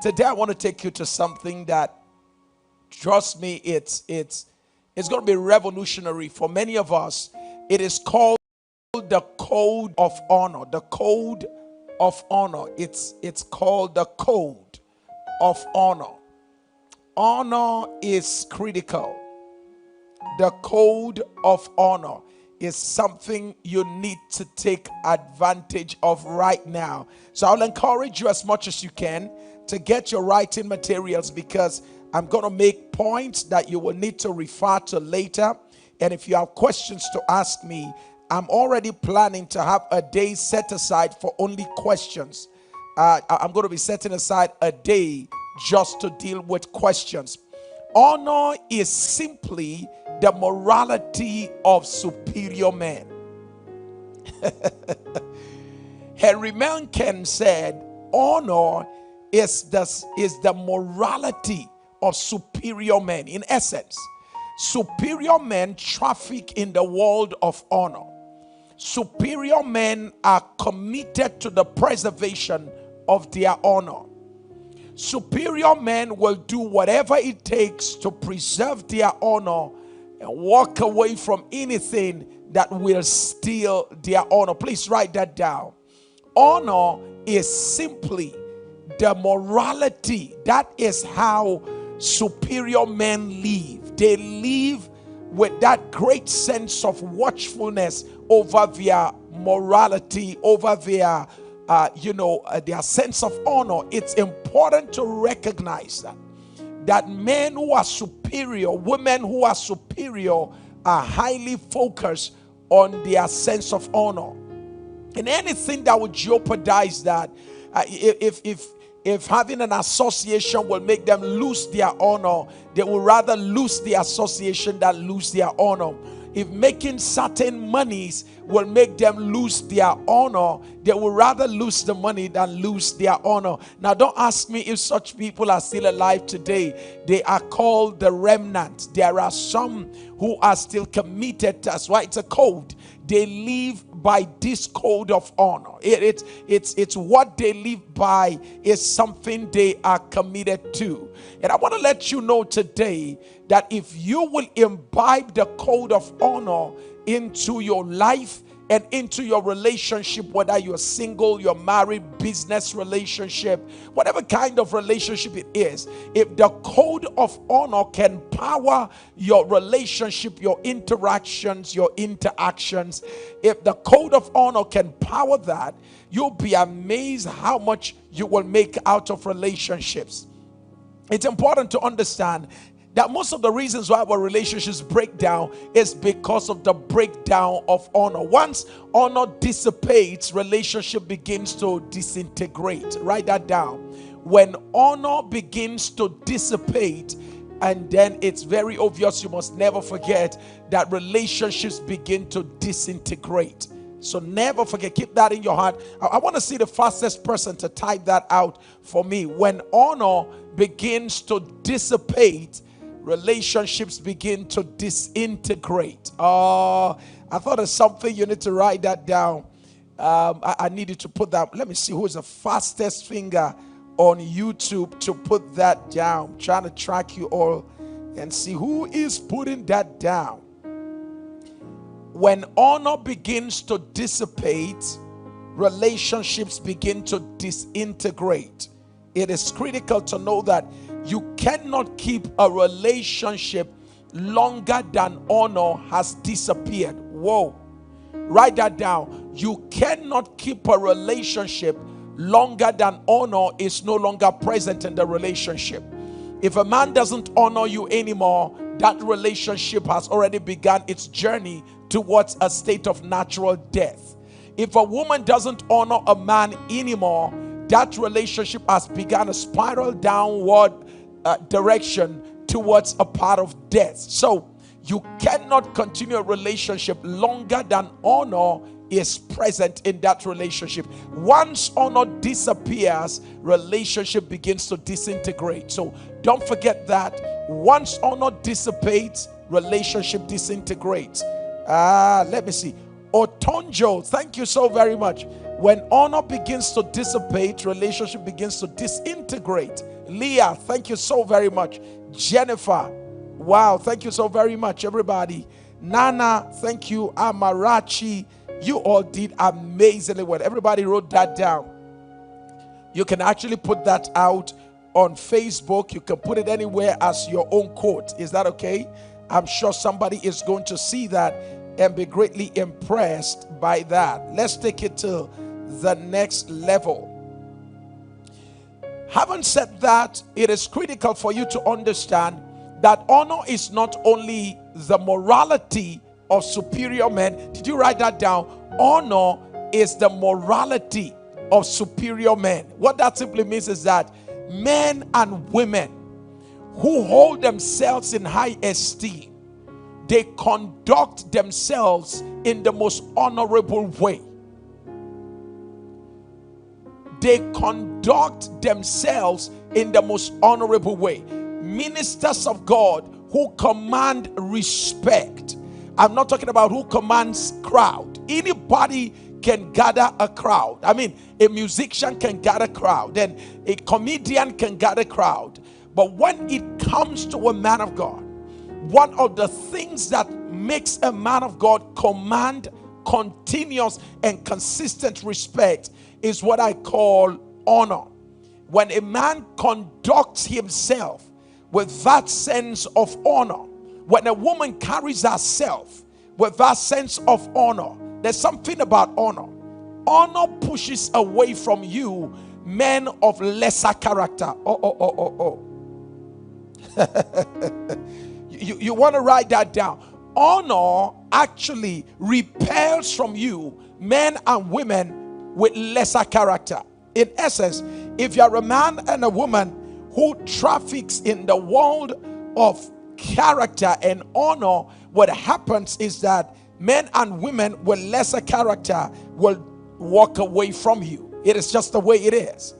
Today I want to take you to something that, trust me, it's going to be revolutionary for many of us. It is called the code of honor. The code of honor. It's called the code of honor. Honor is critical. The code of honor is something you need to take advantage of right now. So I'll encourage you as much as you can to get your writing materials, because I'm going to make points that you will need to refer to later. And if you have questions to ask me, I'm already planning to have a day set aside for only questions. I'm going to be setting aside a day just to deal with questions. Honor is simply the morality of superior men. Henry Mencken said, honor is the morality of superior men. In essence, superior men traffic in the world of honor. Superior men are committed to the preservation of their honor. Superior men will do whatever it takes to preserve their honor and walk away from anything that will steal their honor. Please write that down. Honor is simply the morality. That is how superior men live. They live with that great sense of watchfulness over their morality, over their their sense of honor. It's important to recognize that men who are superior, women who are superior, are highly focused on their sense of honor. And anything that would jeopardize that, if having an association will make them lose their honor, they will rather lose the association than lose their honor. If making certain monies will make them lose their honor, they will rather lose the money than lose their honor. Now, don't ask me if such people are still alive today. They are called the remnant. There are some who are still committed. That's why it's a code. They live by this code of honor. It's what they live by, is something they are committed to. And I want to let you know today that if you will imbibe the code of honor into your life and into your relationship, whether you're single, you're married, business relationship, whatever kind of relationship it is, if the code of honor can power your relationship, your interactions, your interactions, if the code of honor can power that, you'll be amazed how much you will make out of relationships. It's important to understand that most of the reasons why our relationships break down is because of the breakdown of honor. Once honor dissipates, relationship begins to disintegrate. Write that down. When honor begins to dissipate, and then it's very obvious, you must never forget that relationships begin to disintegrate. So never forget, keep that in your heart. I want to see the fastest person to type that out for me. When honor begins to dissipate, relationships begin to disintegrate. I thought of something. You need to write that down. I needed to put that. Let me see who is the fastest finger on YouTube to put that down. I'm trying to track you all and see who is putting that down. When honor begins to dissipate, relationships begin to disintegrate. It is critical to know that you cannot keep a relationship longer than honor has disappeared. Whoa. Write that down. You cannot keep a relationship longer than honor is no longer present in the relationship. If a man doesn't honor you anymore, that relationship has already begun its journey towards a state of natural death. If a woman doesn't honor a man anymore, that relationship has begun a spiral downward direction towards a path of death. So you cannot continue a relationship longer than honor is present in that relationship. Once honor disappears, relationship begins to disintegrate. So don't forget that. Once honor dissipates, relationship disintegrates. Let me see. Otonjo, thank you so very much. When honor begins to dissipate, relationship begins to disintegrate. Leah, thank you so very much. Jennifer, wow, thank you so very much, everybody. Nana, thank you. Amarachi, you all did amazingly well. Everybody wrote that down. You can actually put that out on Facebook. You can put it anywhere as your own quote. Is that okay? I'm sure somebody is going to see that and be greatly impressed by that. Let's take it to the next level. Having said that, it is critical for you to understand that honor is not only the morality of superior men. Did you write that down? Honor is the morality of superior men. What that simply means is that men and women who hold themselves in high esteem, they conduct themselves in the most honorable way. They conduct themselves in the most honorable way. Ministers of God who command respect. I'm not talking about who commands crowd. Anybody can gather a crowd. I mean, a musician can gather a crowd, and a comedian can gather a crowd. But when it comes to a man of God, one of the things that makes a man of God command continuous and consistent respect is what I call honor. When a man conducts himself with that sense of honor, when a woman carries herself with that sense of honor, there's something about honor. Honor pushes away from you men of lesser character. You want to write that down. Honor actually repels from you men and women with lesser character. In essence, if you're a man and a woman who traffics in the world of character and honor, what happens is that men and women with lesser character will walk away from you. It is just the way it is.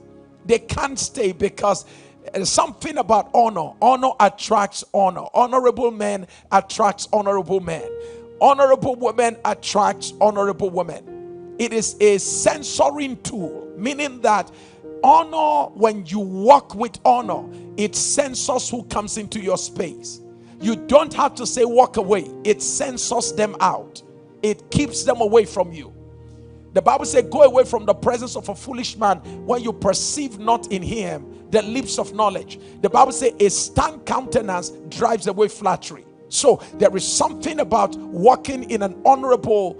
They can't stay because there's something about honor. Honor attracts honor. Honorable men attracts honorable men. Honorable women attracts honorable women. It is a censoring tool, meaning that honor, when you walk with honor, it censors who comes into your space. You don't have to say walk away. It censors them out. It keeps them away from you. The Bible says, go away from the presence of a foolish man when you perceive not in him the lips of knowledge. The Bible says a stern countenance drives away flattery. So there is something about walking in an honorable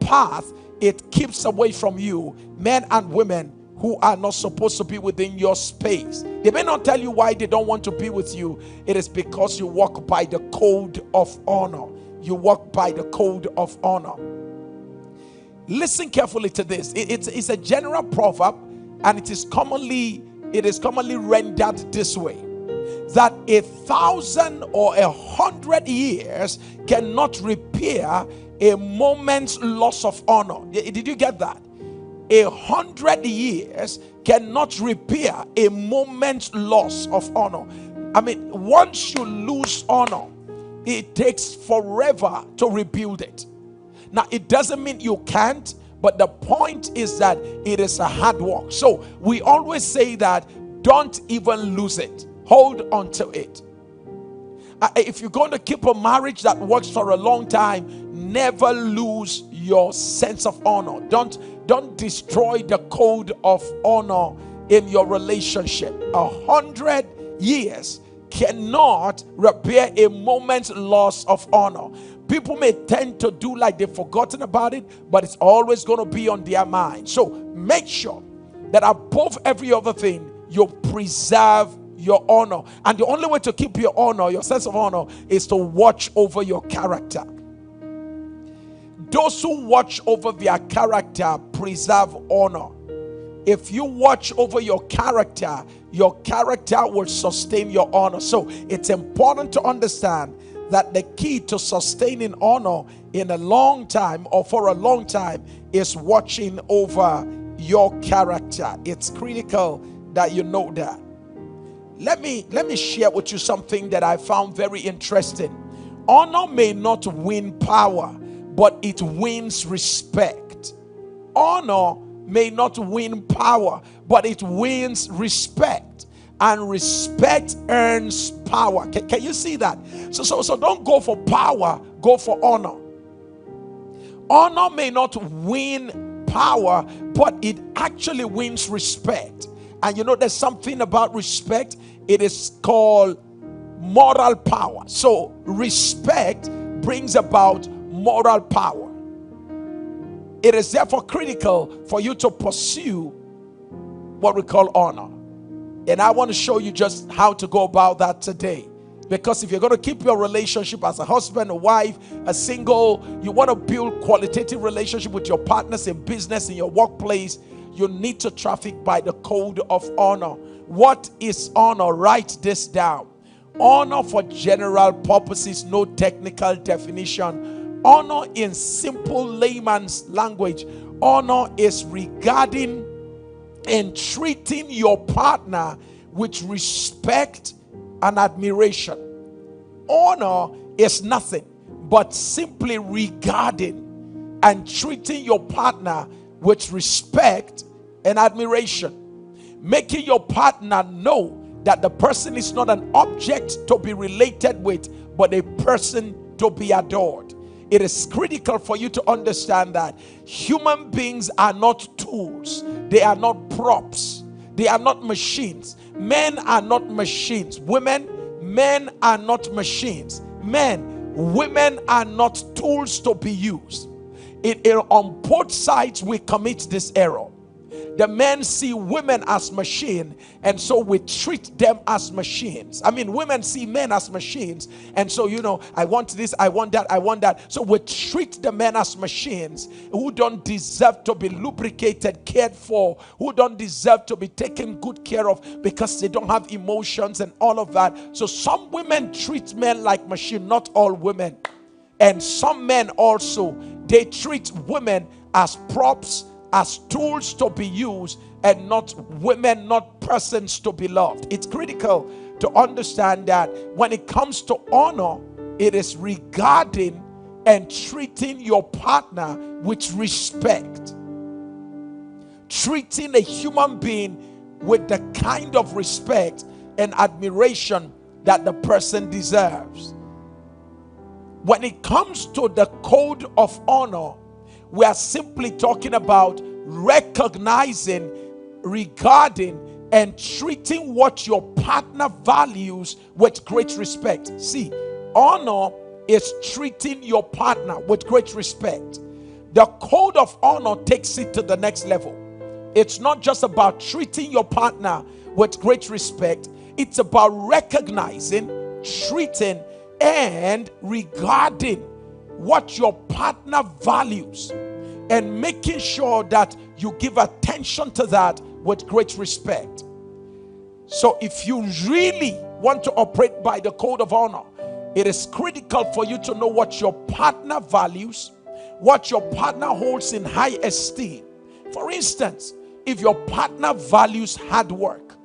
path. It keeps away from you men and women who are not supposed to be within your space. They may not tell you why they don't want to be with you. It is because you walk by the code of honor. You walk by the code of honor. Listen carefully to this. It's a general proverb, and it is commonly rendered this way: that 1,000 or 100 years cannot repair a moment's loss of honor. Did you get that? 100 years cannot repair a moment's loss of honor. I mean, once you lose honor, it takes forever to rebuild it. Now, it doesn't mean you can't, but the point is that it is a hard work. So we always say that don't even lose it. Hold on to it. If you're going to keep a marriage that works for a long time, never lose your sense of honor. Don't destroy the code of honor in your relationship. 100 years cannot repair a moment's loss of honor. People may tend to do like they've forgotten about it, but it's always going to be on their mind. So make sure that above every other thing, you preserve your honor. And the only way to keep your honor, your sense of honor, is to watch over your character. Those who watch over their character preserve honor. If you watch over your character will sustain your honor. So it's important to understand that the key to sustaining honor in a long time or for a long time is watching over your character. It's critical that you know that. Let me share with you something that I found very interesting. Honor may not win power, but it wins respect. Honor may not win power, but it wins respect. And respect earns power. Can you see that? So don't go for power, go for honor. Honor may not win power, but it actually wins respect. And you know, there's something about respect, it is called moral power. So respect brings about moral power. It is therefore critical for you to pursue what we call honor. And I want to show you just how to go about that today. Because if you're going to keep your relationship as a husband, a wife, a single, you want to build qualitative relationship with your partners in business, in your workplace, you need to traffic by the code of honor. What is honor? Write this down. Honor for general purposes, no technical definition. Honor in simple layman's language. Honor is regarding and treating your partner with respect and admiration. Honor is nothing but simply regarding and treating your partner with respect and admiration. Making your partner know that the person is not an object to be related with, but a person to be adored. It is critical for you to understand that human beings are not tools. They are not props. They are not machines. Men are not machines. Men are not machines. Women are not tools to be used. On both sides, we commit this error. The men see women as machines, and so we treat them as machines. I mean, women see men as machines, and so, you know, I want this, I want that, I want that. So we treat the men as machines who don't deserve to be lubricated, cared for, who don't deserve to be taken good care of because they don't have emotions and all of that. So some women treat men like machines, not all women. And some men also, they treat women as props, as tools to be used, and not women, not persons to be loved. It's critical to understand that when it comes to honor, it is regarding and treating your partner with respect. Treating a human being with the kind of respect and admiration that the person deserves. When it comes to the code of honor, we are simply talking about recognizing, regarding, and treating what your partner values with great respect. See, honor is treating your partner with great respect. The code of honor takes it to the next level. It's not just about treating your partner with great respect. It's about recognizing, treating, and regarding what your partner values, and making sure that you give attention to that with great respect. So if you really want to operate by the code of honor, it is critical for you to know what your partner values, what your partner holds in high esteem. For instance, if your partner values hard work,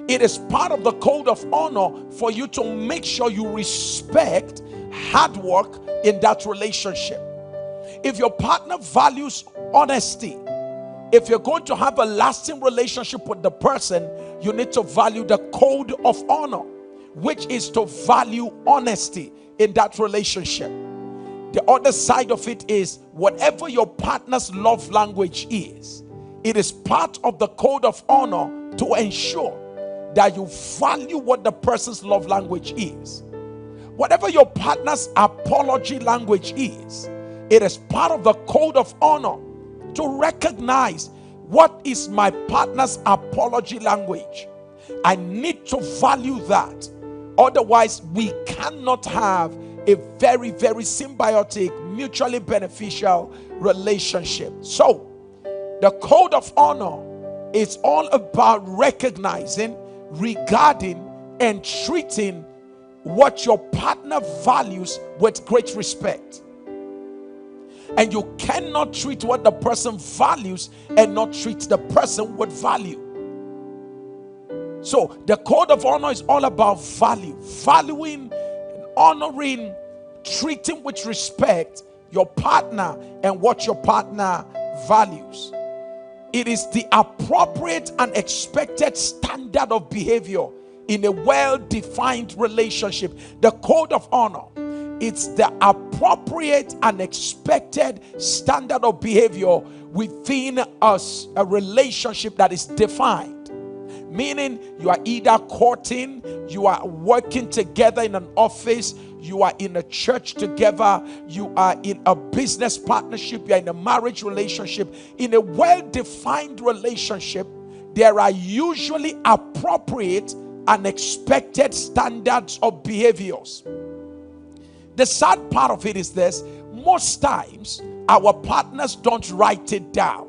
it is part of the code of honor for you to make sure you respect hard work in that relationship. If your partner values honesty, if you're going to have a lasting relationship with the person, you need to value the code of honor, which is to value honesty in that relationship. The other side of it is whatever your partner's love language is, it is part of the code of honor to ensure that you value what the person's love language is. Whatever your partner's apology language is, it is part of the code of honor to recognize what is my partner's apology language. I need to value that. Otherwise, we cannot have a very, very symbiotic, mutually beneficial relationship. So, the code of honor is all about recognizing, regarding, and treating what your partner values with great respect. And you cannot treat what the person values and not treat the person with value. So the code of honor is all about value, valuing, honoring, treating with respect your partner and what your partner values. It is the appropriate and expected standard of behavior in a well-defined relationship. The code of honor. It's the appropriate and expected standard of behavior within us, a relationship that is defined. Meaning you are either courting, you are working together in an office, you are in a church together, you are in a business partnership, you are in a marriage relationship. In a well-defined relationship, there are usually appropriate and expected standards of behaviors. The sad part of it is this: most times our partners don't write it down.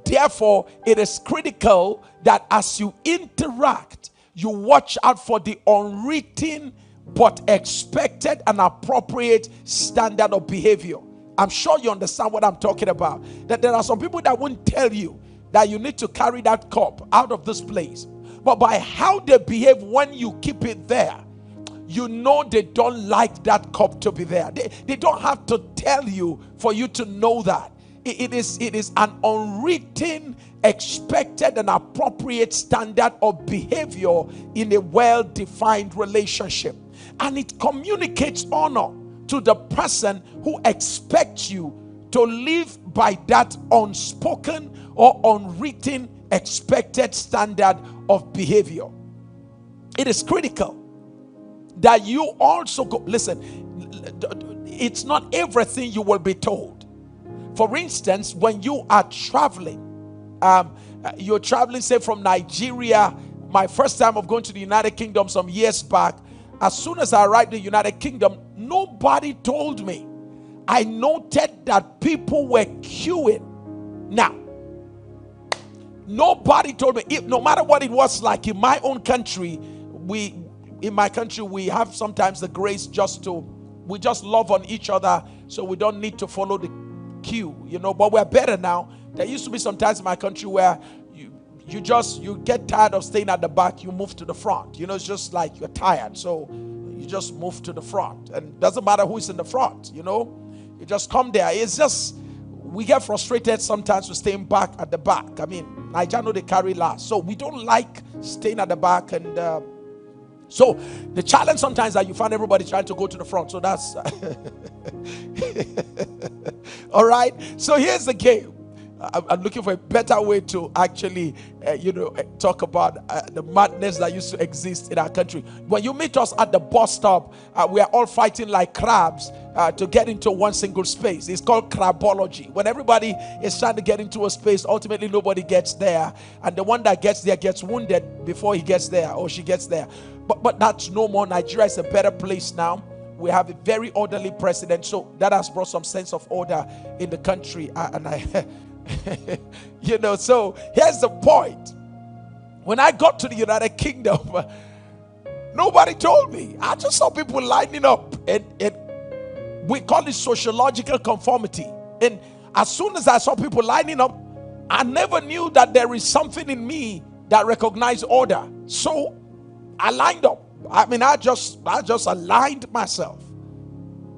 Therefore, it is critical that as you interact, you watch out for the unwritten but expected and appropriate standard of behavior. I'm sure you understand what I'm talking about. That there are some people that won't tell you that you need to carry that cup out of this place. But by how they behave when you keep it there, you know they don't like that cup to be there. They don't have to tell you for you to know that. It is an unwritten, expected, and appropriate standard of behavior in a well-defined relationship. And it communicates honor to the person who expects you to live by that unspoken or unwritten expected standard of behavior. It is critical that you also go. Listen, it's not everything you will be told. For instance, when you are traveling, you're traveling, say, from Nigeria. My first time of going to the United Kingdom some years back, as soon as I arrived in the United Kingdom, nobody told me. I noted that people were queuing. Now, nobody told me. No matter what it was like in my own country, we have sometimes the grace we just love on each other, so we don't need to follow the queue, but we're better now. There used to be some times in my country where you get tired of staying at the back, you move to the front. It's just like you're tired, so you just move to the front, and it doesn't matter who is in the front. You just come there. It's just, we get frustrated sometimes with staying back at the back. I mean, Nigeria know they carry last, so we don't like staying at the back. And so the challenge sometimes is that you find everybody trying to go to the front. So that's all right. So here's the game. I'm looking for a better way to actually, talk about the madness that used to exist in our country. When you meet us at the bus stop, we are all fighting like crabs to get into one single space. It's called crabology. When everybody is trying to get into a space, ultimately nobody gets there, and the one that gets there gets wounded before he gets there or she gets there. But that's no more. Nigeria is a better place now. We have a very orderly president, so that has brought some sense of order in the country. So here's the point. When I got to the United Kingdom, nobody told me. I just saw people lining up, and we call it sociological conformity. And as soon as I saw people lining up, I never knew that there is something in me that recognized order. So I lined up. I mean, I just aligned myself.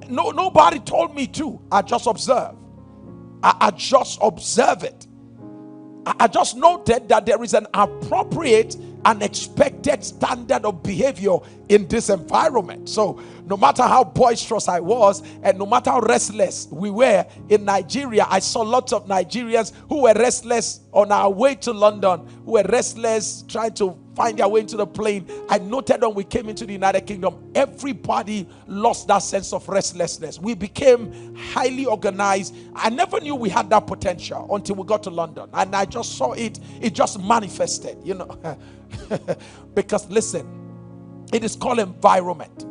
Nobody told me to. I just observed. I just observe it. I just noted that there is an appropriate and expected standard of behavior in this environment. So no matter how boisterous I was, and no matter how restless we were in Nigeria, I saw lots of Nigerians who were restless on our way to London, who were restless trying to find their way into the plane. I noted when we came into the United Kingdom, everybody lost that sense of restlessness. We became highly organized. I never knew we had that potential until we got to London, and I just saw it just manifested, because listen, it is called environment.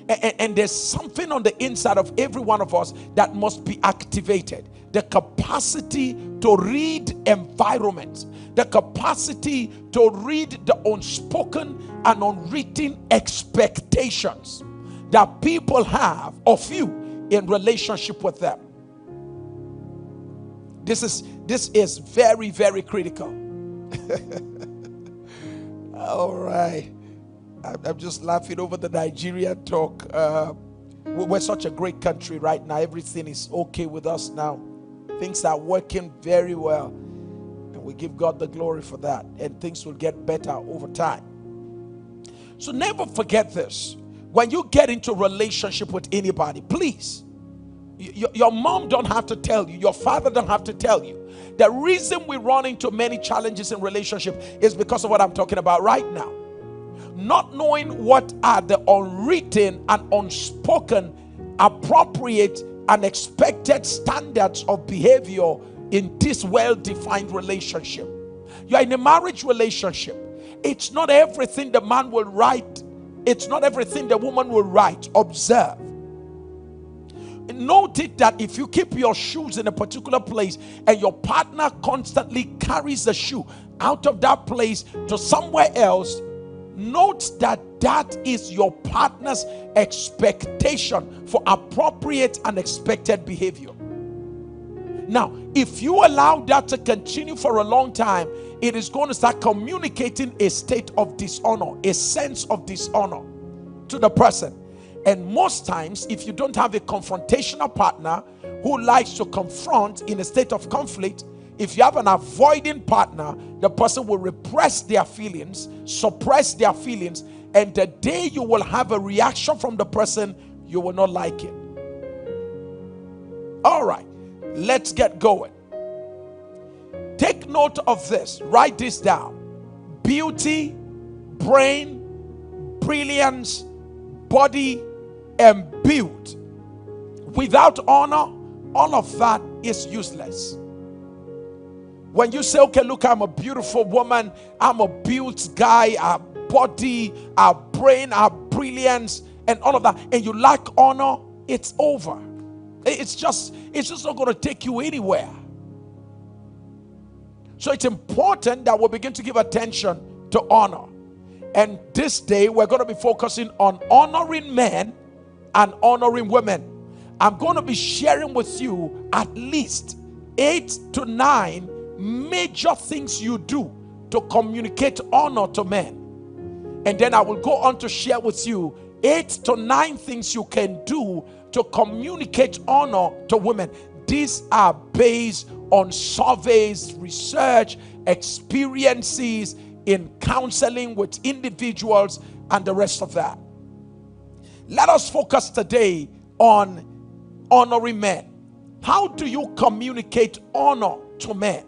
And there's something on the inside of every one of us that must be activated. The capacity to read environments, the capacity to read the unspoken and unwritten expectations that people have of you in relationship with them. This is very, very critical. All right. I'm just laughing over the Nigerian talk. We're such a great country right now. Everything is okay with us now. Things are working very well. We give God the glory for that, and things will get better over time. So never forget this. When you get into relationship with anybody, please, your mom don't have to tell you, your father don't have to tell you. The reason we run into many challenges in relationship is because of what I'm talking about right now. Not knowing what are the unwritten and unspoken, appropriate and expected standards of behavior in this well-defined relationship. You are in a marriage relationship. It's not everything the man will write. It's not everything the woman will write. Observe. Note it that if you keep your shoes in a particular place and your partner constantly carries the shoe out of that place to somewhere else, note that that is your partner's expectation for appropriate and expected behavior. Now, if you allow that to continue for a long time, it is going to start communicating a state of dishonor, a sense of dishonor to the person. And most times, if you don't have a confrontational partner who likes to confront in a state of conflict, if you have an avoiding partner, the person will repress their feelings, suppress their feelings, and the day you will have a reaction from the person, you will not like it. All right, let's get going. Take note of this. Write this down. Beauty, brain, brilliance, body, and build. Without honor, all of that is useless. When you say, okay, look, I'm a beautiful woman, I'm a built guy, our body, our brain, our brilliance, and all of that, and you lack honor, it's over. It's just not going to take you anywhere. So it's important that we begin to give attention to honor. And this day, we're going to be focusing on honoring men and honoring women. I'm going to be sharing with you at least 8 to 9 major things you do to communicate honor to men. And then I will go on to share with you 8 to 9 things you can do to communicate honor to women. These are based on surveys, research, experiences in counseling with individuals, and the rest of that. Let us focus today on honoring men. How do you communicate honor to men?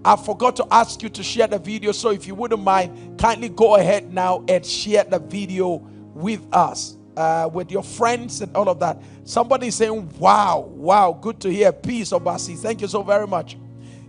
I forgot to ask you to share the video, so if you wouldn't mind, kindly go ahead now and share the video with us, with your friends and all of that. Somebody saying, wow, good to hear. Peace, Obasi. Thank you so very much.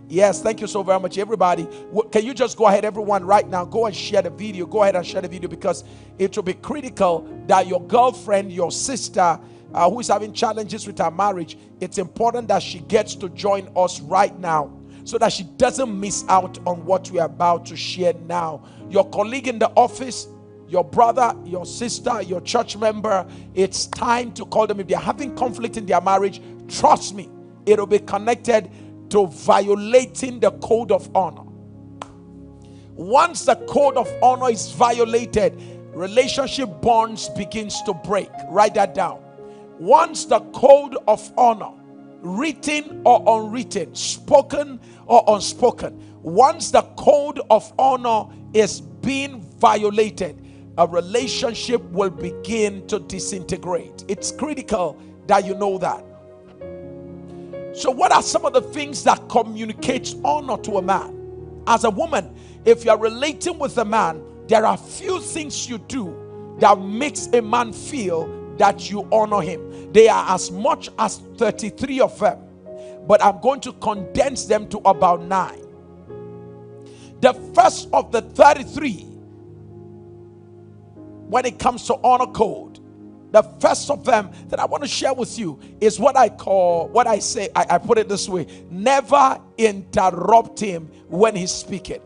Yes, thank you so very much, everybody. Can you just go ahead, everyone, right now, go and share the video. Go ahead and share the video, because it will be critical that your girlfriend, your sister, who is having challenges with her marriage, it's important that she gets to join us right now, so that she doesn't miss out on what we are about to share now. Your colleague in the office, your brother, your sister, your church member, it's time to call them. If they're having conflict in their marriage, trust me, it'll be connected to violating the code of honor. Once the code of honor is violated, relationship bonds begins to break. Write that down. Once the code of honor, written or unwritten, spoken or unspoken, once the code of honor is being violated, a relationship will begin to disintegrate. It's critical that you know that. So what are some of the things that communicates honor to a man? As a woman, if you're relating with a man, there are few things you do that makes a man feel that you honor him. They are as much as 33 of them, but I'm going to condense them to about 9. The first of the 33, when it comes to honor code, the first of them that I want to share with you is what I put it this way: never interrupt him when he's speaking.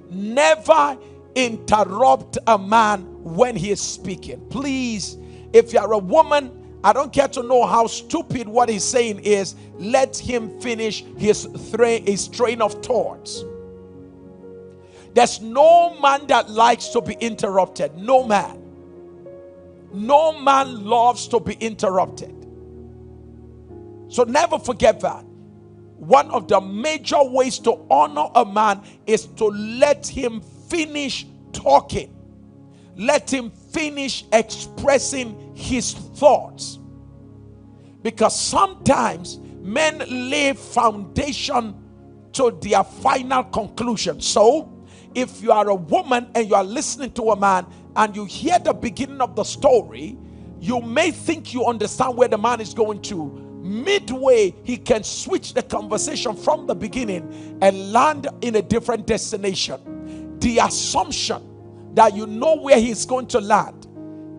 Never interrupt a man when he is speaking. Please, if you're a woman, I don't care to know how stupid what he's saying is, let him finish his train of thoughts. There's no man that likes to be interrupted. No man. No man loves to be interrupted. So never forget that. one of the major ways to honor a man is to let him finish talking. Let him finish expressing his thoughts. Because sometimes men lay foundation to their final conclusion. So, if you are a woman and you are listening to a man and you hear the beginning of the story, you may think you understand where the man is going to. Midway, he can switch the conversation from the beginning and land in a different destination. The assumption that you know where he's going to land,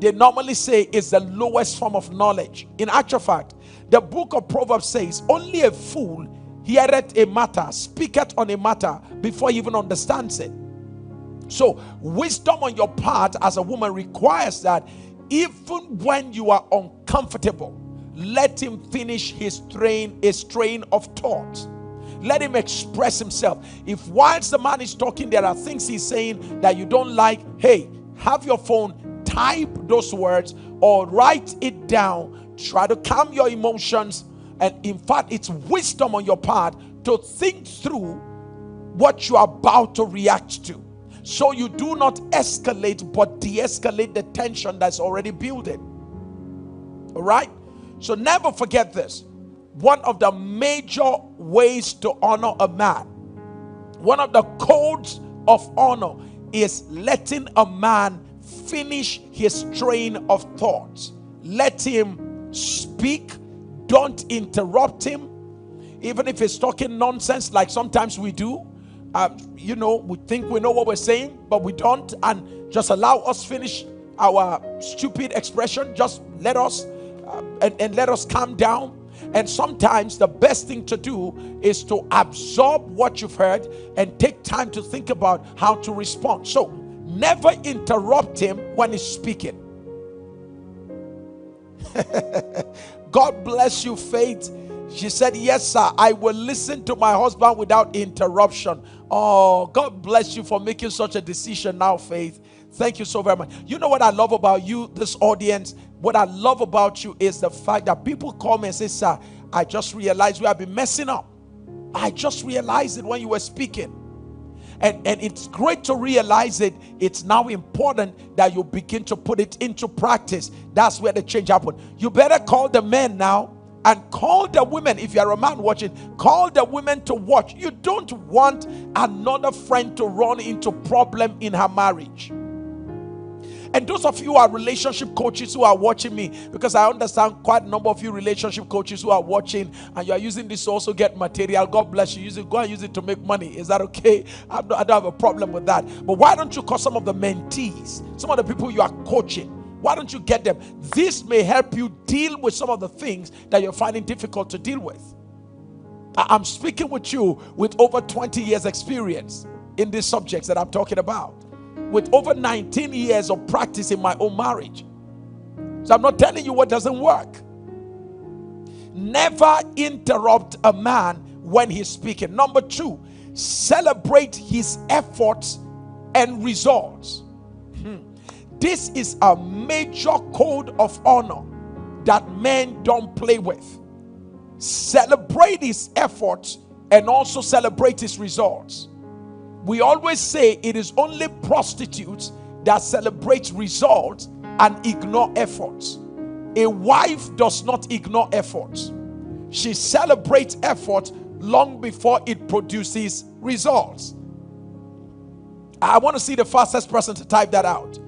they normally say, is the lowest form of knowledge. In actual fact, the book of Proverbs says, only a fool heareth a matter, speaketh on a matter before he even understands it. So, wisdom on your part as a woman requires that even when you are uncomfortable, let him finish his strain of thought. Let him express himself. If whilst the man is talking, there are things he's saying that you don't like, hey, have your phone, type those words or write it down. Try to calm your emotions. And in fact, it's wisdom on your part to think through what you are about to react to, so you do not escalate but de-escalate the tension that's already building. All right? So never forget this. One of the major ways to honor a man, one of the codes of honor, is letting a man finish his train of thoughts. Let him speak. Don't interrupt him. Even if he's talking nonsense, like sometimes we do. We think we know what we're saying, but we don't. And just allow us finish our stupid expression. Just let us and let us calm down. And sometimes the best thing to do is to absorb what you've heard and take time to think about how to respond. So never interrupt him when he's speaking. God bless you, Faith. She said, yes, sir, I will listen to my husband without interruption. Oh, God bless you for making such a decision now, Faith. Thank you so very much. You know what I love about you, this audience? What I love about you is the fact that people call me and say, sir, I just realized we have been messing up. I just realized it when you were speaking. And it's great to realize it. It's now important that you begin to put it into practice. That's where the change happens. You better call the men now and call the women. If you're a man watching, call the women to watch. You don't want another friend to run into problem in her marriage. And those of you who are relationship coaches who are watching me, because I understand quite a number of you relationship coaches who are watching and you are using this to also get material. God bless you. Go and use it to make money. Is that okay? I don't have a problem with that. But why don't you call some of the mentees, some of the people you are coaching? Why don't you get them? This may help you deal with some of the things that you're finding difficult to deal with. I'm speaking with you with over 20 years experience in these subjects that I'm talking about, with over 19 years of practice in my own marriage. So I'm not telling you what doesn't work. Never interrupt a man when he's speaking. Number 2, celebrate his efforts and results. This is a major code of honor that men don't play with. Celebrate his efforts and also celebrate his results. We always say it is only prostitutes that celebrate results and ignore efforts. A wife does not ignore efforts. She celebrates effort long before it produces results. I want to see the fastest person to type that out.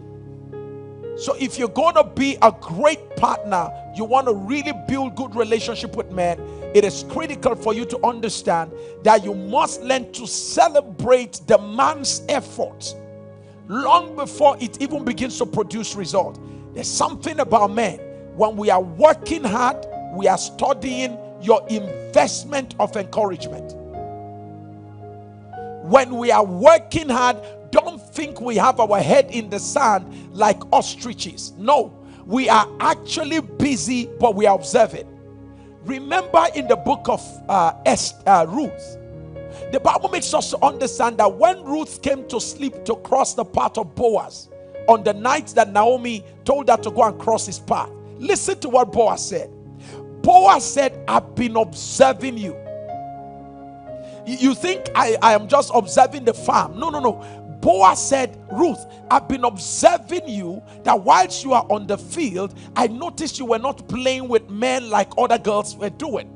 So if you're going to be a great partner, you want to really build good relationship with men, it is critical for you to understand that you must learn to celebrate the man's effort long before it even begins to produce result. There's something about men. When we are working hard, we are studying your investment of encouragement. When we are working hard, don't think we have our head in the sand like ostriches. No, we are actually busy, but we are observing. Remember in the book of Ruth, the Bible makes us to understand that when Ruth came to sleep to cross the path of Boaz on the night that Naomi told her to go and cross his path, listen to what Boaz said. Boaz said, I've been observing you. You think I am just observing the farm? No, no, no. Boaz said, Ruth, I've been observing you, that whilst you are on the field, I noticed you were not playing with men like other girls were doing.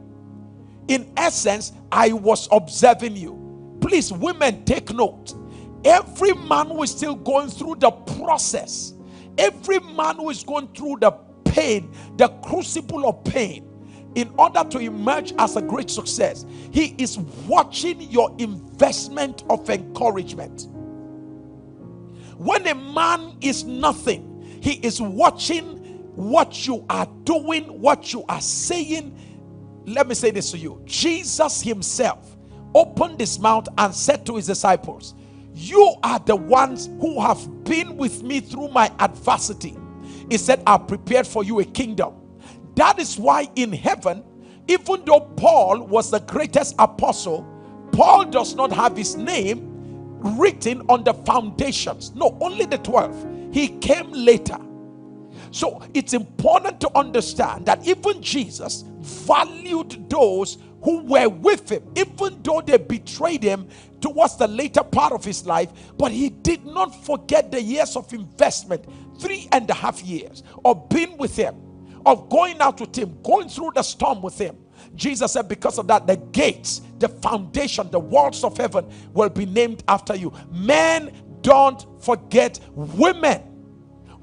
In essence, I was observing you. Please, women, take note. Every man who is still going through the process, every man who is going through the pain, the crucible of pain, in order to emerge as a great success, he is watching your investment of encouragement. When a man is nothing, he is watching what you are doing, what you are saying. Let me say this to you. Jesus himself opened his mouth and said to his disciples, you are the ones who have been with me through my adversity. He said, I've prepared for you a kingdom. That is why in heaven, even though Paul was the greatest apostle, Paul does not have his name written on the foundations. No, only the 12. He came later. So it's important to understand that even Jesus valued those who were with him, even though they betrayed him towards the later part of his life. But he did not forget the years of investment, 3.5 years of being with him, of going out with him, going through the storm with him. Jesus said, because of that, the gates, the foundation, the walls of heaven will be named after you. Men don't forget women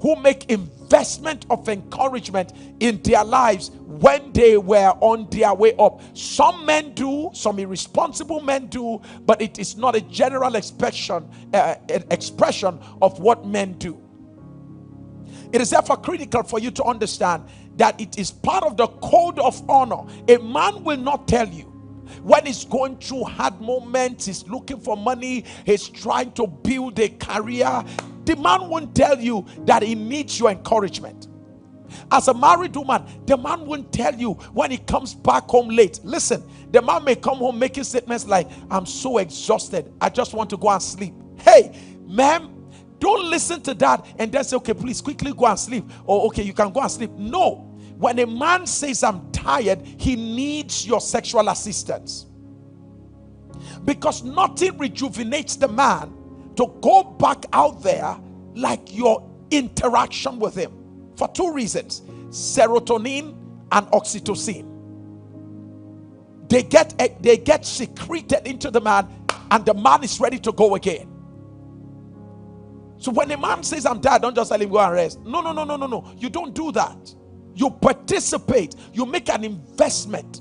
who make investment of encouragement in their lives when they were on their way up. Some men do, some irresponsible men do, but it is not a general expression of what men do. It is therefore critical for you to understand that it is part of the code of honor. A man will not tell you when he's going through hard moments, he's looking for money, he's trying to build a career. The man won't tell you that he needs your encouragement. As a married woman, the man won't tell you when he comes back home late. Listen, the man may come home making statements like, I'm so exhausted, I just want to go and sleep. Hey, ma'am, don't listen to that and then say, okay, please quickly go and sleep. Or okay, you can go and sleep. No. When a man says, I'm tired, he needs your sexual assistance. Because nothing rejuvenates the man to go back out there like your interaction with him. For two reasons: serotonin and oxytocin. They get secreted into the man, and the man is ready to go again. So when a man says, I'm tired, don't just tell him go and rest. No. You don't do that. You participate. You make an investment.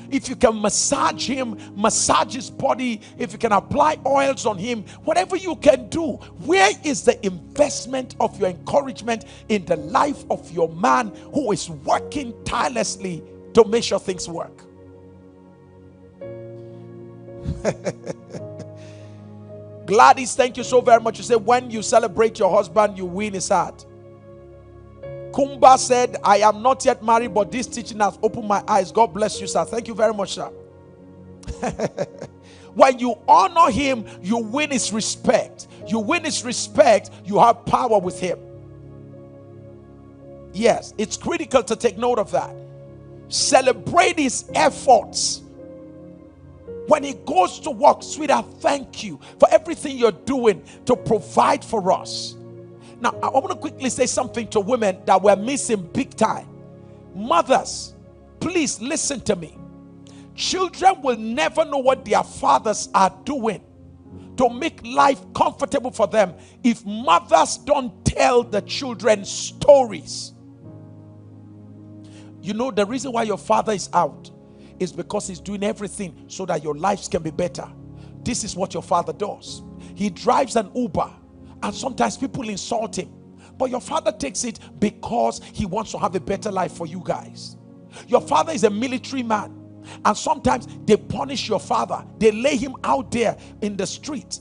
If you can massage him, massage his body, if you can apply oils on him, whatever you can do, where is the investment of your encouragement in the life of your man who is working tirelessly to make sure things work? Gladys, thank you so very much. You say when you celebrate your husband, you win his heart. Kumba said, I am not yet married, but this teaching has opened my eyes. God bless you, sir. Thank you very much, sir. When you honor him, you win his respect. You win his respect, you have power with him. Yes, it's critical to take note of that. Celebrate his efforts. When he goes to work, sweetheart, thank you for everything you're doing to provide for us. Now, I want to quickly say something to women that we're missing big time. Mothers, please listen to me. Children will never know what their fathers are doing to make life comfortable for them if mothers don't tell the children stories. You know, the reason why your father is out is because he's doing everything so that your lives can be better. This is what your father does. He drives an Uber, and sometimes people insult him, but your father takes it because he wants to have a better life for you guys. Your father is a military man, and sometimes they punish your father. They lay him out there in the street.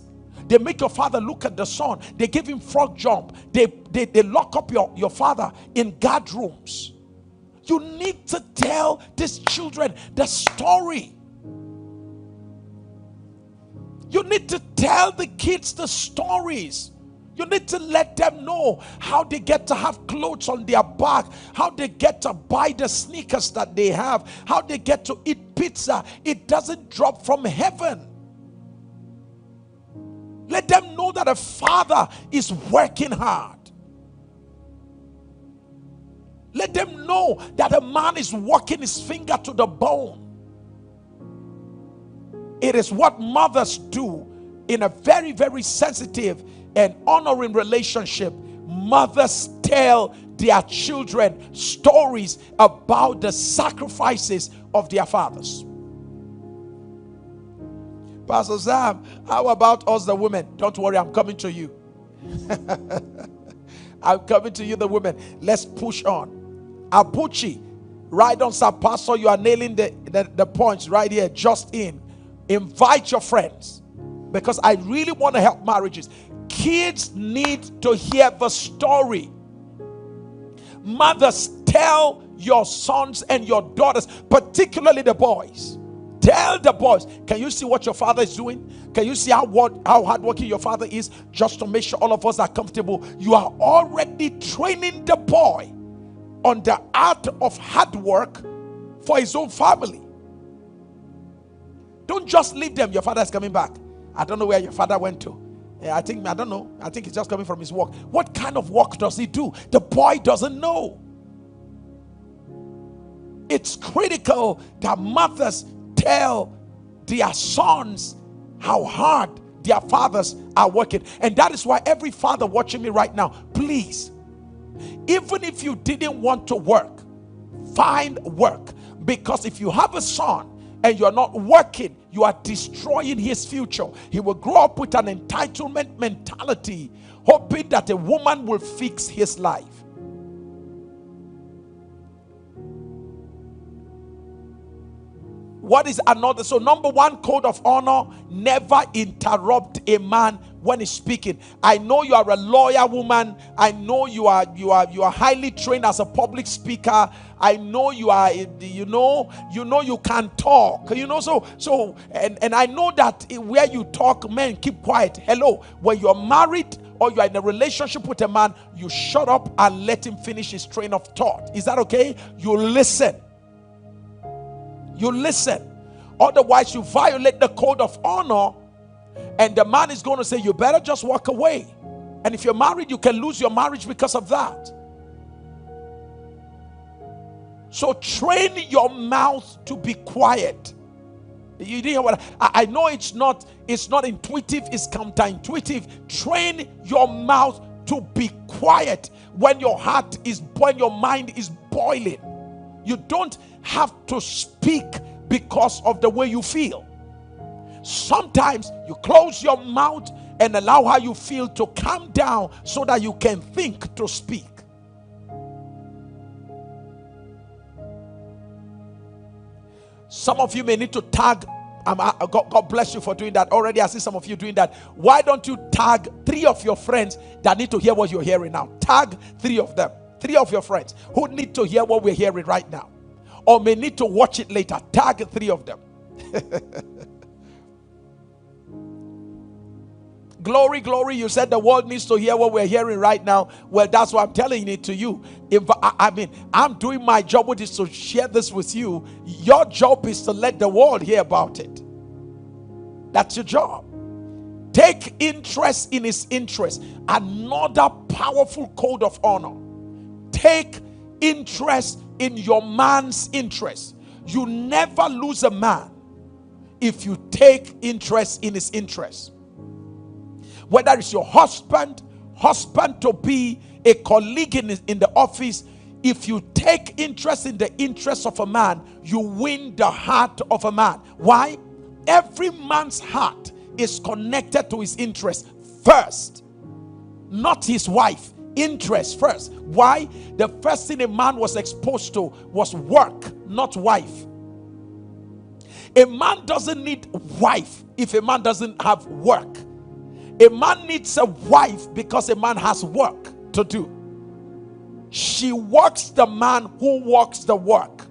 They make your father look at the sun. They give him frog jump. They lock up your father in guard rooms. You need to tell these children the story. You need to tell the kids the stories. You need to let them know how they get to have clothes on their back, how they get to buy the sneakers that they have, how they get to eat pizza, it doesn't drop from heaven. Let them know that a father is working hard. Let them know that a man is working his finger to the bone. It is what mothers do in a very, very sensitive and honoring relationship. Mothers tell their children stories about the sacrifices of their fathers. Pastor Sam, how about us the women? Don't worry, I'm coming to you. I'm coming to you, the women. Let's push on. Abuchi, right on, Sir Pastor. You are nailing the points right here. Just in. Invite your friends, because I really want to help marriages. Kids need to hear the story. Mothers, tell your sons and your daughters, particularly the boys. Tell the boys, can you see what your father is doing? Can you see how hardworking your father is, just to make sure all of us are comfortable? You are already training the boy on the art of hard work for his own family. Don't just leave them. Your father is coming back. I don't know where your father went to. I don't know. I think he's just coming from his work. What kind of work does he do? The boy doesn't know. It's critical that mothers tell their sons how hard their fathers are working. And that is why every father watching me right now, please, even if you didn't want to work, find work. Because if you have a son and you're not working, you are destroying his future. He will grow up with an entitlement mentality, hoping that a woman will fix his life. What is another? So number one, code of honor: never interrupt a man when he's speaking. I know you are a lawyer woman. I know you are highly trained as a public speaker. I know you are, you can talk, and I know that where you talk, men keep quiet. Hello, when you're married or you are in a relationship with a man, you shut up and let him finish his train of thought. Is that okay? You listen. You listen. Otherwise, you violate the code of honor, and the man is going to say, you better just walk away. And if you're married, you can lose your marriage because of that. So train your mouth to be quiet. You didn't hear what I know. It's not intuitive, it's counterintuitive. Train your mouth to be quiet when your mind is boiling. You don't have to speak because of the way you feel. Sometimes you close your mouth and allow how you feel to calm down so that you can think to speak. Some of you may need to tag. God bless you for doing that. Already I see some of you doing that. Why don't you tag 3 of your friends that need to hear what you're hearing now? Tag 3 of them. 3 of your friends who need to hear what we're hearing right now, or may need to watch it later. Tag 3 of them. Glory, glory. You said the world needs to hear what we're hearing right now. Well, that's why I'm telling it to you. I'm doing my job, which is to share this with you. Your job is to let the world hear about it. That's your job. Take interest in his interest. Another powerful code of honor. Take interest in your man's interest. You never lose a man if you take interest in his interest. Whether it's your husband to be, a colleague in the office, if you take interest in the interests of a man, you win the heart of a man. Why? Every man's heart is connected to his interest first, not his wife. Interest first. Why? The first thing a man was exposed to was work, not wife. A man doesn't need wife if a man doesn't have work. A man needs a wife because a man has work to do. She works the man who works the work.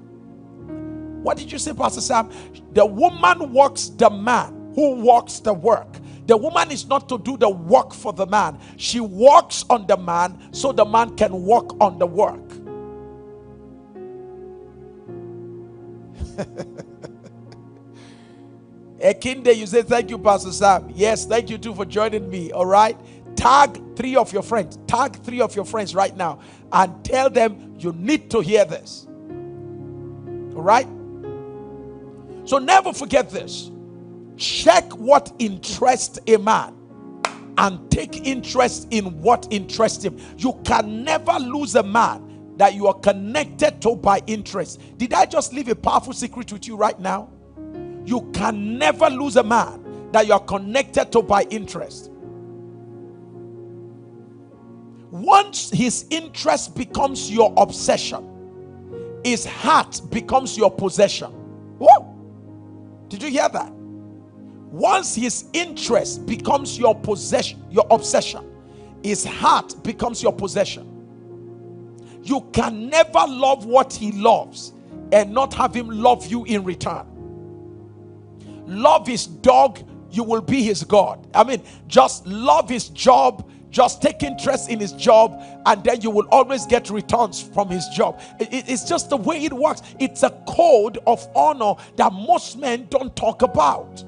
What did you say, Pastor Sam? The woman works the man who works the work. The woman is not to do the work for the man. She works on the man so the man can work on the work. Ekinde, you say thank you, Pastor Sam. Yes, thank you too for joining me. All right. Tag 3 of your friends. Tag 3 of your friends right now and tell them you need to hear this. All right. So never forget this. Check what interests a man and take interest in what interests him. You can never lose a man that you are connected to by interest. Did I just leave a powerful secret with you right now? You can never lose a man that you are connected to by interest. Once his interest becomes your obsession, his heart becomes your possession. Whoa! Did you hear that? Once his interest becomes your possession, your obsession, his heart becomes your possession. You can never love what he loves and not have him love you in return. Love his dog, you will be his God. I mean, just love his job, just take interest in his job, and then you will always get returns from his job. It's just the way it works. It's a code of honor that most men don't talk about.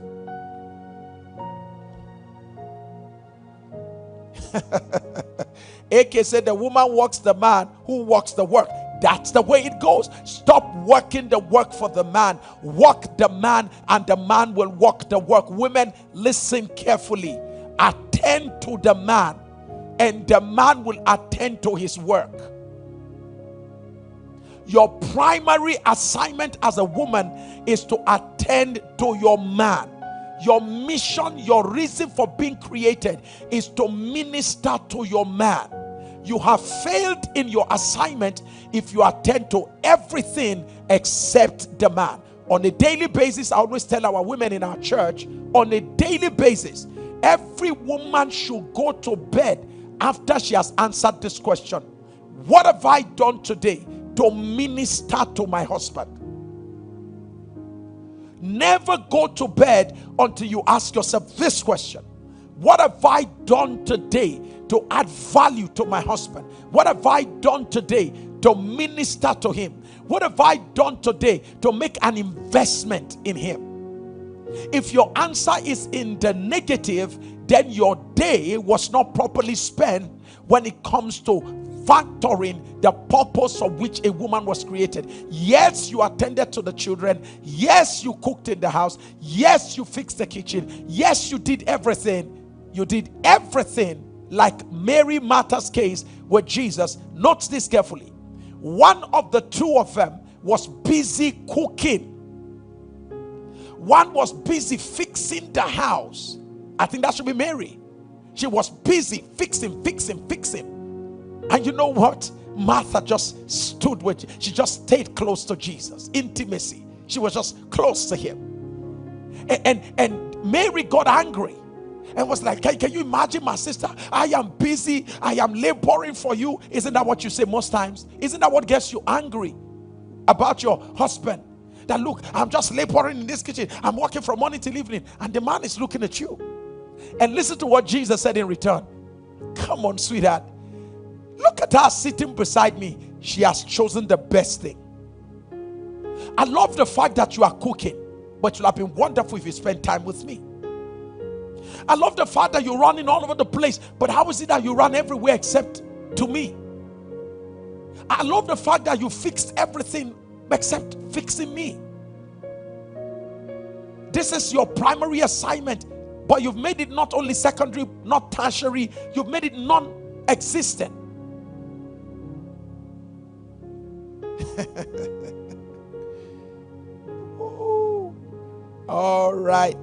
AK said the woman works the man who works the work. That's the way it goes. Stop working the work for the man. Work the man and the man will work the work. Women, listen carefully. Attend to the man and the man will attend to his work. Your primary assignment as a woman is to attend to your man. Your mission, your reason for being created is to minister to your man. You have failed in your assignment if you attend to everything except the man. On a daily basis, I always tell our women in our church, on a daily basis, every woman should go to bed after she has answered this question: what have I done today to minister to my husband? Never go to bed until you ask yourself this question: what have I done today to add value to my husband? What have I done today to minister to him? What have I done today to make an investment in him? If your answer is in the negative, then your day was not properly spent when it comes to factoring the purpose of which a woman was created. Yes, you attended to the children. Yes, you cooked in the house. Yes, you fixed the kitchen. Yes, you did everything. You did everything like Mary Martha's case with Jesus. Note this carefully. One of the two of them was busy cooking. One was busy fixing the house. I think that should be Mary. She was busy fixing. And you know what? Martha just stood with, she just stayed close to Jesus. Intimacy. She was just close to him. And Mary got angry and was like, can you imagine, my sister? I am busy. I am laboring for you. Isn't that what you say most times? Isn't that what gets you angry about your husband? That, look, I'm just laboring in this kitchen. I'm working from morning till evening. And the man is looking at you. And listen to what Jesus said in return. Come on, sweetheart. Look at her sitting beside me. She has chosen the best thing. I love the fact that you are cooking, but it would have been wonderful if you spent time with me. I love the fact that you're running all over the place, but how is it that you run everywhere except to me? I love the fact that you fixed everything except fixing me. This is your primary assignment, but you've made it not only secondary, not tertiary, you've made it non-existent. All right.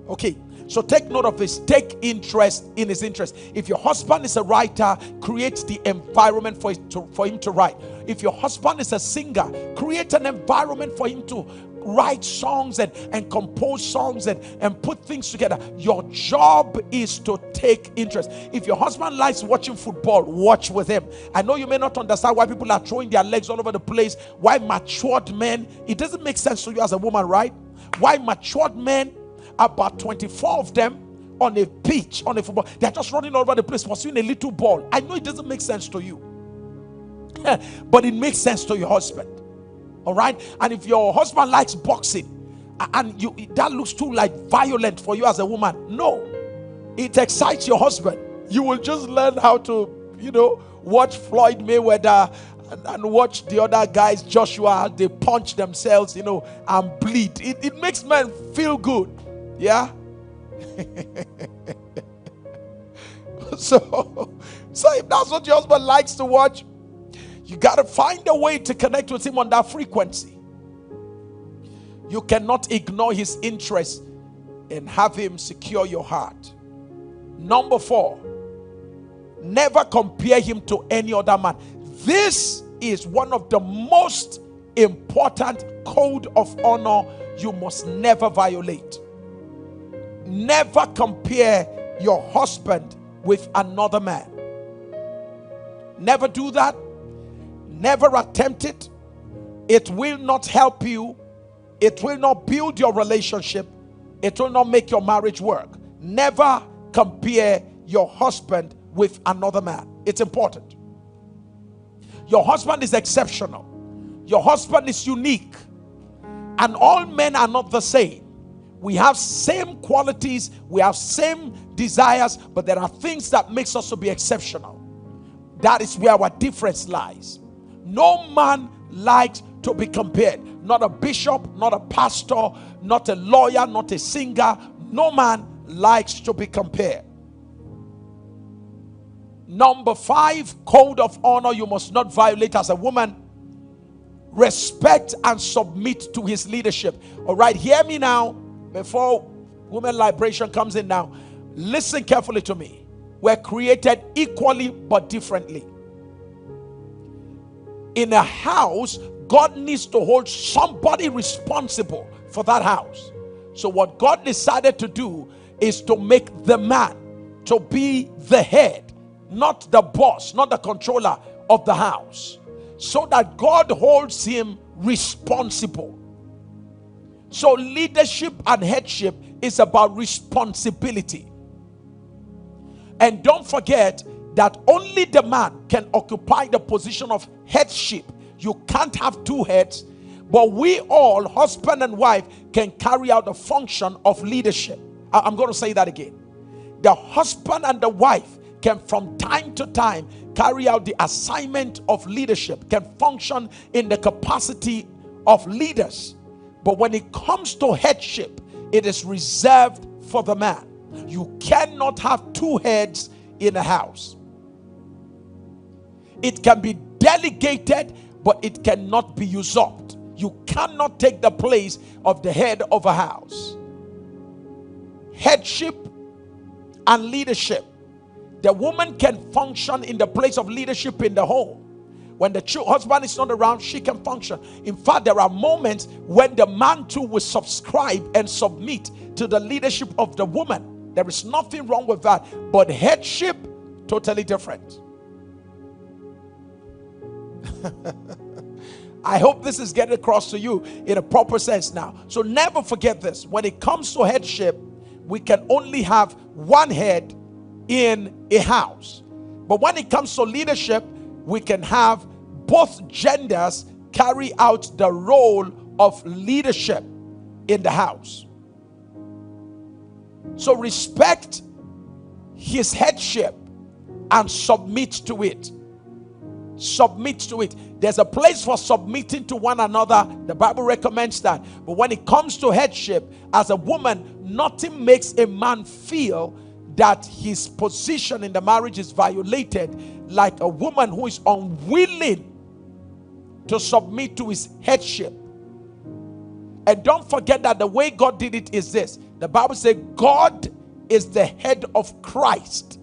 Okay, so take note of this. Take interest in his interest. If your husband is a writer, create the environment for him to write. If your husband is a singer, create an environment for him to write songs and compose songs and put things together. Your job is to take interest. If your husband likes watching football, watch with him. I know you may not understand why people are throwing their legs all over the place, why matured men, it doesn't make sense to you as a woman, right? Why matured men, about 24 of them on a pitch, on a football, they're just running all over the place pursuing a little ball. I know it doesn't make sense to you, but it makes sense to your husband. All right. And if your husband likes boxing, and you, that looks too like violent for you as a woman. No, it excites your husband. You will just learn how to, watch Floyd Mayweather and watch the other guys, Joshua, they punch themselves, and bleed. It makes men feel good. Yeah. So if that's what your husband likes to watch, you got to find a way to connect with him on that frequency. You cannot ignore his interest and have him secure your heart. Number 4, never compare him to any other man. This is one of the most important code of honor you must never violate. Never compare your husband with another man. Never do that. Never attempt it. It will not help you. It will not build your relationship. It will not make your marriage work. Never compare your husband with another man. It's important. Your husband is exceptional. Your husband is unique. And all men are not the same. We have same qualities, we have same desires, but there are things that makes us to be exceptional. That is where our difference lies. No man likes to be compared. Not a bishop, not a pastor, not a lawyer, not a singer. No man likes to be compared. Number 5, code of honor you must not violate as a woman. Respect and submit to his leadership. All right, hear me now. Before women liberation comes in now, listen carefully to me. We're created equally but differently. In a house, God needs to hold somebody responsible for that house. So what God decided to do is to make the man to be the head, not the boss, not the controller of the house, so that God holds him responsible. So leadership and headship is about responsibility. And don't forget that only the man can occupy the position of headship. You can't have 2 heads, but we all, husband and wife, can carry out the function of leadership. I'm going to say that again. The husband and the wife can from time to time carry out the assignment of leadership, can function in the capacity of leaders. But when it comes to headship, it is reserved for the man. You cannot have 2 heads in a house. It can be delegated, but it cannot be usurped. You cannot take the place of the head of a house. Headship and leadership. The woman can function in the place of leadership in the home. When the husband is not around, she can function. In fact, there are moments when the man too will subscribe and submit to the leadership of the woman. There is nothing wrong with that. But headship, totally different. I hope this is getting across to you in a proper sense now. So never forget this. When it comes to headship, we can only have one head in a house. But when it comes to leadership, we can have both genders carry out the role of leadership in the house. So respect his headship and submit to it. Submit to it. There's a place for submitting to one another. The Bible recommends that. But when it comes to headship, as a woman, nothing makes a man feel that his position in the marriage is violated like a woman who is unwilling to submit to his headship. And don't forget that the way God did it is this. The Bible says God is the head of Christ,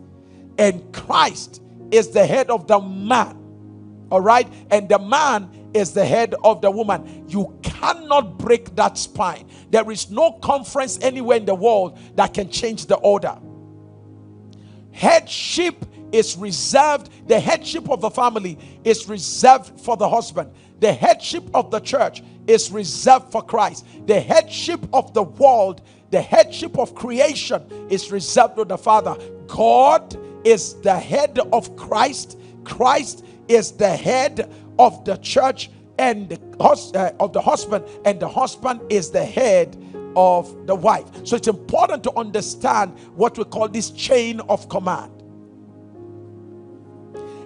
and Christ is the head of the man. All right? And the man is the head of the woman. You cannot break that spine. There is no conference anywhere in the world that can change the order. Headship is reserved. The headship of the family is reserved for the husband. The headship of the church is reserved for Christ. The headship of the world, the headship of creation is reserved to the Father. God is the head of Christ. Christ is the head of the church, and of the husband, and the husband is the head of the wife. So it's important to understand what we call this chain of command.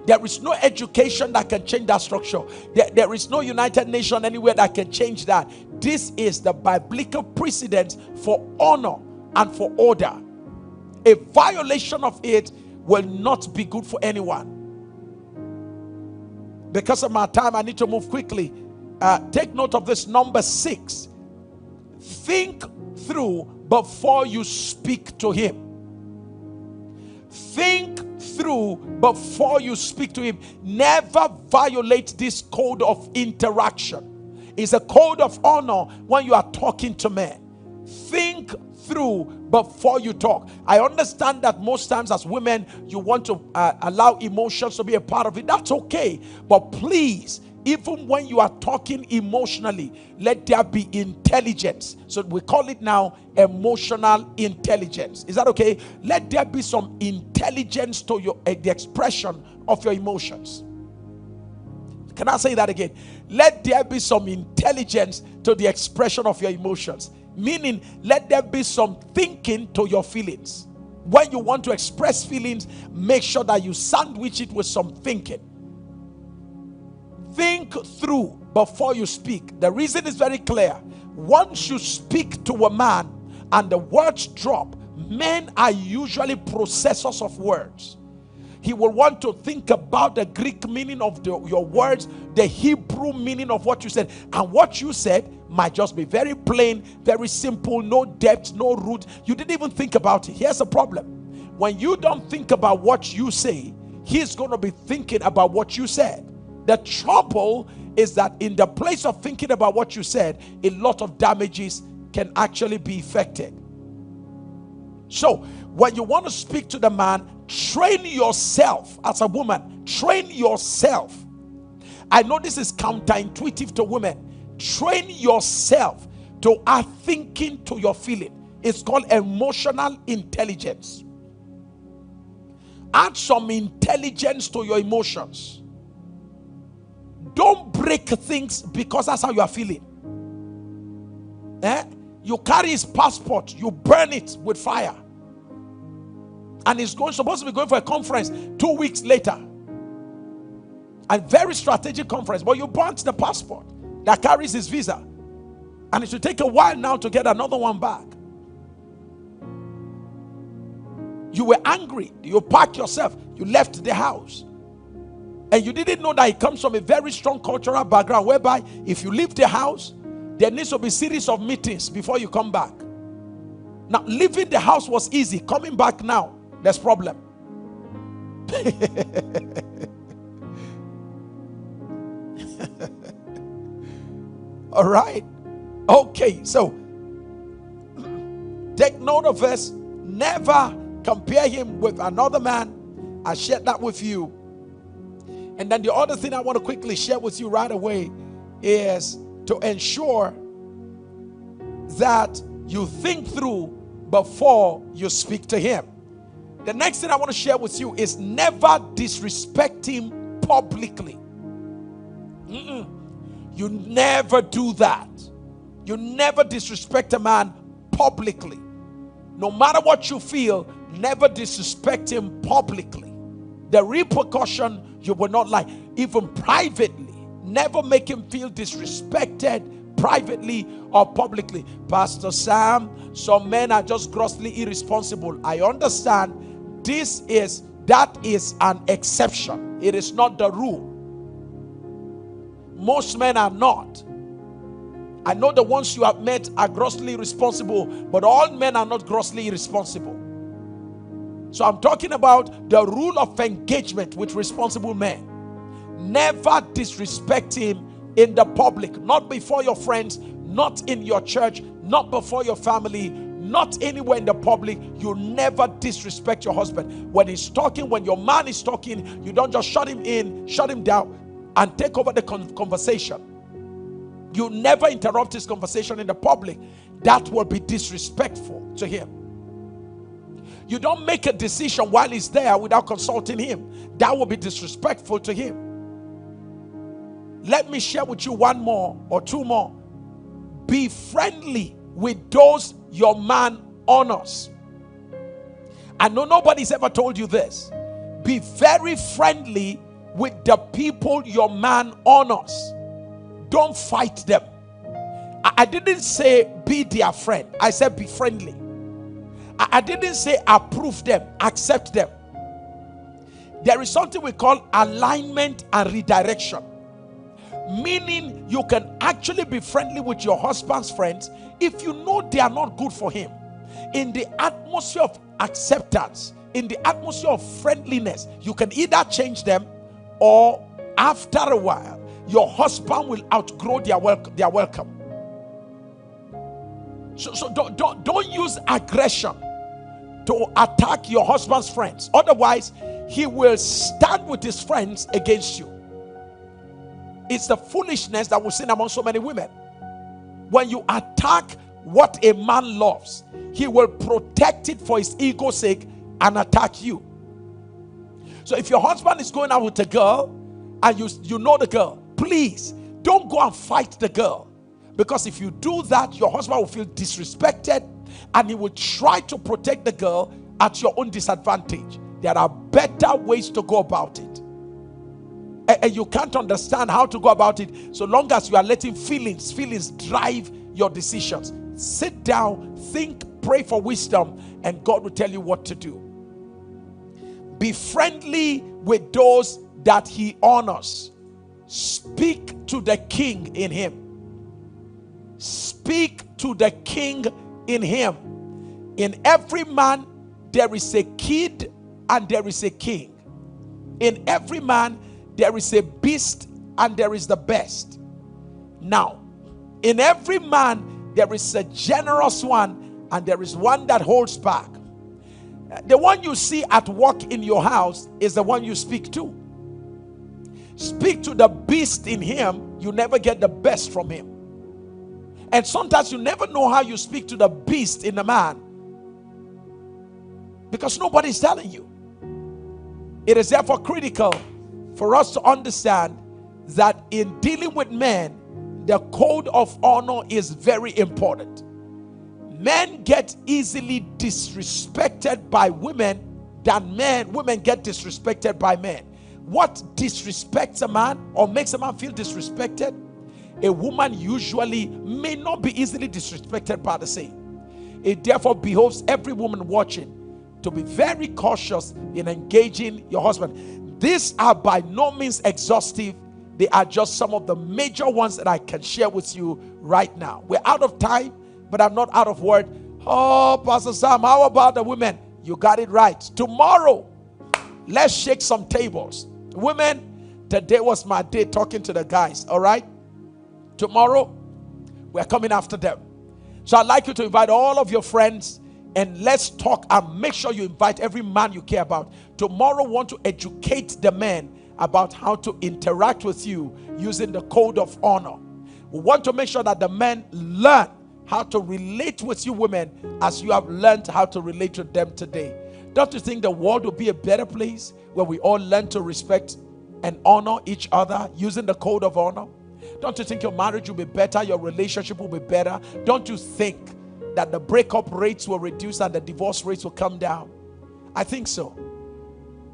There is no education that can change that structure. There is no United Nations anywhere that can change that. This is the biblical precedent for honor and for order. A violation of it will not be good for anyone. Because of my time, I need to move quickly. Take note of this, number 6. Think through before you speak to him. Think through before you speak to him. Never violate this code of interaction. It's a code of honor when you are talking to men. Think through before you talk. I understand that most times as women, you want to allow emotions to be a part of it. That's okay. But please, even when you are talking emotionally, let there be intelligence. So we call it now emotional intelligence. Is that okay? Let there be some intelligence to the expression of your emotions. Can I say that again? Let there be some intelligence to the expression of your emotions. Meaning, let there be some thinking to your feelings. When you want to express feelings, make sure that you sandwich it with some thinking. Think through before you speak. The reason is very clear. Once you speak to a man and the words drop, men are usually processors of words. He will want to think about the Greek meaning of your words, the Hebrew meaning of what you said. And what you said might just be very plain, very simple, no depth, no root. You didn't even think about it. Here's the problem. When you don't think about what you say, he's going to be thinking about what you said. The trouble is that in the place of thinking about what you said, a lot of damages can actually be effected. So, when you want to speak to the man, train yourself as a woman. Train yourself. I know this is counterintuitive to women. Train yourself to add thinking to your feeling. It's called emotional intelligence. Add some intelligence to your emotions. Don't break things because that's how you are feeling. You carry his passport, you burn it with fire, and he's supposed to be going for a conference 2 weeks later, a very strategic conference, but you burnt the passport that carries his visa, and it should take a while now to get another one back. You were angry, you packed yourself, you left the house. And you didn't know that it comes from a very strong cultural background whereby if you leave the house, there needs to be a series of meetings before you come back. Now, leaving the house was easy. Coming back now, there's problem. All right. Okay, so take note of this. Never compare him with another man. I shared that with you. And then the other thing I want to quickly share with you right away is to ensure that you think through before you speak to him. The next thing I want to share with you is never disrespect him publicly. You never do that. You never disrespect a man publicly. No matter what you feel, never disrespect him publicly. The repercussion you will not like. Even privately, never make him feel disrespected privately or publicly. Pastor Sam, some men are just grossly irresponsible. I understand that is an exception. It is not the rule. Most men are not. I know the ones you have met are grossly irresponsible, but all men are not grossly irresponsible. So I'm talking about the rule of engagement with responsible men. Never disrespect him in the public, not before your friends, not in your church, not before your family, not anywhere in the public. You never disrespect your husband. When he's talking, when your man is talking, you don't just shut him in, shut him down, and take over the conversation. You never interrupt his conversation in the public. That will be disrespectful to him. You don't make a decision while he's there without consulting him. That will be disrespectful to him. Let me share with you one more or two more. Be friendly with those your man honors. I know nobody's ever told you this. Be very friendly with the people your man honors. Don't fight them. I didn't say be their friend. I said be friendly. I didn't say approve them, accept them. There is something we call alignment and redirection. Meaning you can actually be friendly with your husband's friends if you know they are not good for him. In the atmosphere of acceptance, in the atmosphere of friendliness, you can either change them, or after a while, your husband will outgrow their welcome. So don't use aggression to attack your husband's friends. Otherwise, he will stand with his friends against you. It's the foolishness that we're seeing among so many women. When you attack what a man loves, he will protect it for his ego's sake and attack you. So if your husband is going out with a girl and you know the girl, please don't go and fight the girl. Because if you do that, your husband will feel disrespected and he will try to protect the girl at your own disadvantage. There are better ways to go about it. And you can't understand how to go about it so long as you are letting feelings drive your decisions. Sit down, think, pray for wisdom, and God will tell you what to do. Be friendly with those that he honors. Speak to the king in him. Speak to the king in him. In every man there is a kid and there is a king. In every man there is a beast and there is the best. Now, in every man there is a generous one and there is one that holds back. The one you see at work in your house is the one you speak to. Speak to the beast in him, you never get the best from him. And sometimes you never know how you speak to the beast in a man, because nobody's telling you. It is therefore critical for us to understand that in dealing with men, the code of honor is very important. Men get easily disrespected by women than women get disrespected by men. What disrespects a man or makes a man feel disrespected? A woman usually may not be easily disrespected by the same. It therefore behoves every woman watching to be very cautious in engaging your husband. These are by no means exhaustive. They are just some of the major ones that I can share with you right now. We're out of time, but I'm not out of word. Oh, Pastor Sam, how about the women? You got it right. Tomorrow, let's shake some tables. Women, today was my day talking to the guys, all right? Tomorrow, we're coming after them. So I'd like you to invite all of your friends and let's talk, and make sure you invite every man you care about. Tomorrow, I want to educate the men about how to interact with you using the code of honor. We want to make sure that the men learn how to relate with you women as you have learned how to relate to them today. Don't you think the world will be a better place where we all learn to respect and honor each other using the code of honor? Don't you think your marriage will be better, your relationship will be better? Don't you think that the breakup rates will reduce and the divorce rates will come down? I think so.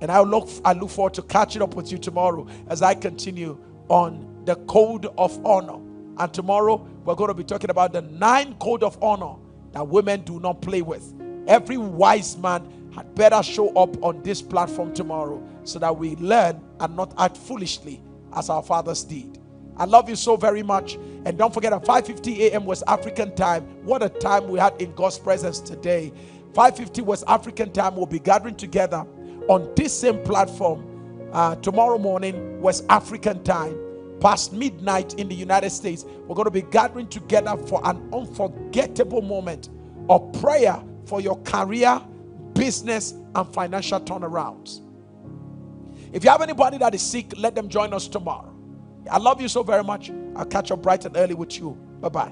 And I look forward to catching up with you tomorrow as I continue on the code of honor. And tomorrow we're going to be talking about the 9 code of honor that women do not play with. Every wise man had better show up on this platform tomorrow so that we learn and not act foolishly as our fathers did. I love you so very much. And don't forget, at 5:50 a.m. West African time, what a time we had in God's presence today. 5:50 West African time, we'll be gathering together on this same platform tomorrow morning, West African time, past midnight in the United States. We're going to be gathering together for an unforgettable moment of prayer for your career, business, and financial turnarounds. If you have anybody that is sick, let them join us tomorrow. I love you so very much. I'll catch up bright and early with you. Bye-bye.